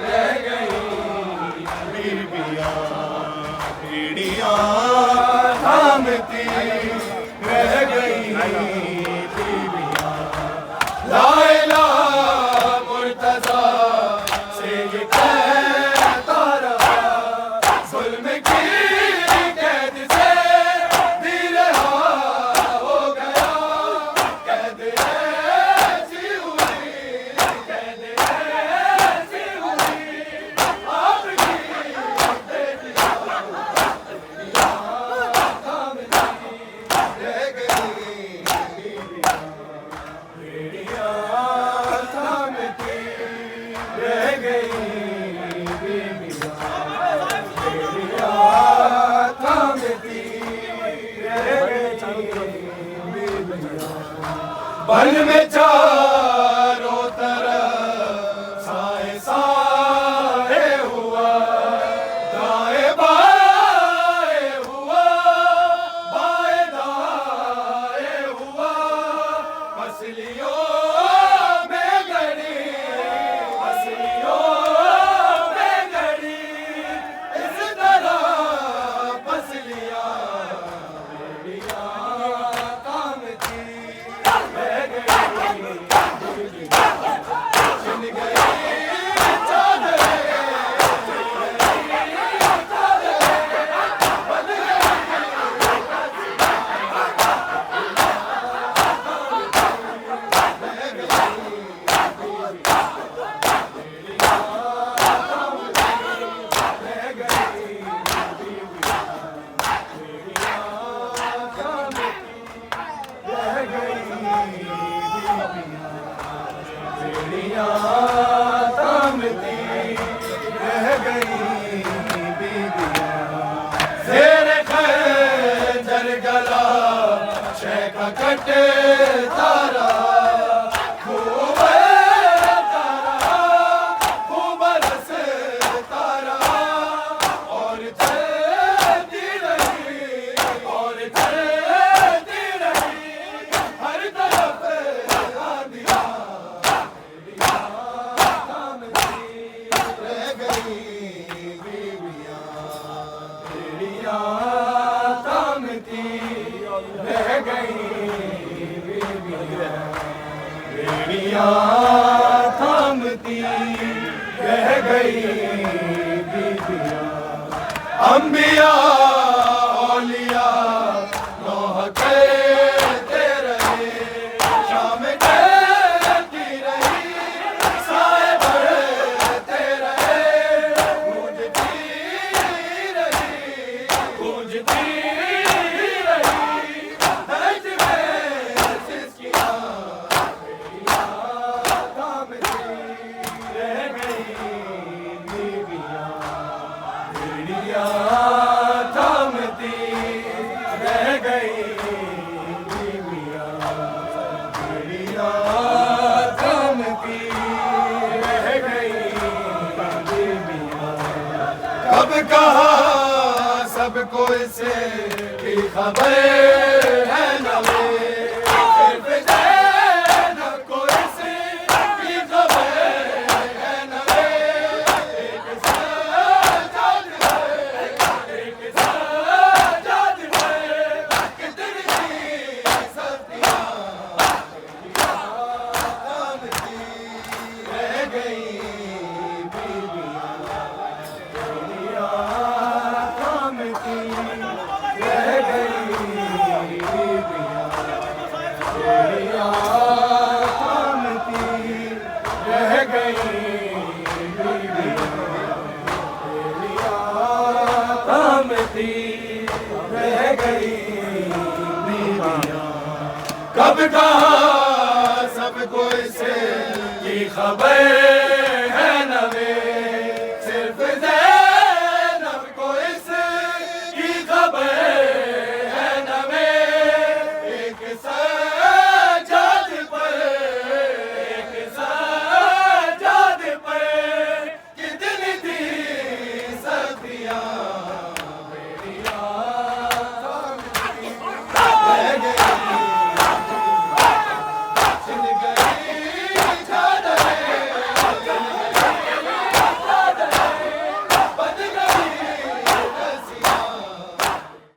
रह गई बीबियां, बीड़ियां थामती रह गई बीबियां। ला इलाहा मुर्तज़ा से ये कहता रहा, जुल्म की कैद से दिल रहा हो गया। कैद ऐसी हुई, कैद ऐसी हुई, आपकी बेटियां थामती रह गई बीबियां, बेड़ियां थामती रह गई बीबियां, बेड़ियां थामती रह गई बीबियां। बन में चारों तरफ साए साए हुआ, दाएं बाएं हुआ, बाएं दाएं हुआ। मछलियों में गड़ी, मछलियों में गड़ी, इस तरह मछलियां बेड़ियां थामती रह गई बीबियां। छिन गई चादरें, छिन गई चादरें, बन गई बेड़ियां थामती रह गई बीबियां। ज़ेरे खंजर गला शेखा कटता रहा, खूब बरसता रहा, खूब बरसता रहा। और चलती रही, और चलती रही, हर तरफ आंधियां थामती रह गई बीबियां, बेड़ियां थामती रह गई बीबियां, बेड़ियां थामती रह गई बीबियां। अंबिया औलिया नौह करते रहे, शाम करती रही, साए बढ़ते रहे। गूंजती रही, गूंजती रही, दर्द में सिसकियां बेड़ियां थामती रह गई बीबियां, बेड़ियां थामती रह गई बीबियां, बेड़ियां थामती रह गई बीबियां। कब कहा सबको इसे की खबर है न ले, सिर्फ ज़ैनब को इसे की खबर है न ले। एक सजाद है, एक सजाद है, कितनी सब्ज़ियां बेड़ियां थामती रह गई बीबियां, बेड़ियां थामती रह गई बीबियां, बेड़ियां थामती रह गई बीबियां, बेड़ियां थामती रह गई बीबियां। कब कहा सबको इसे की खबर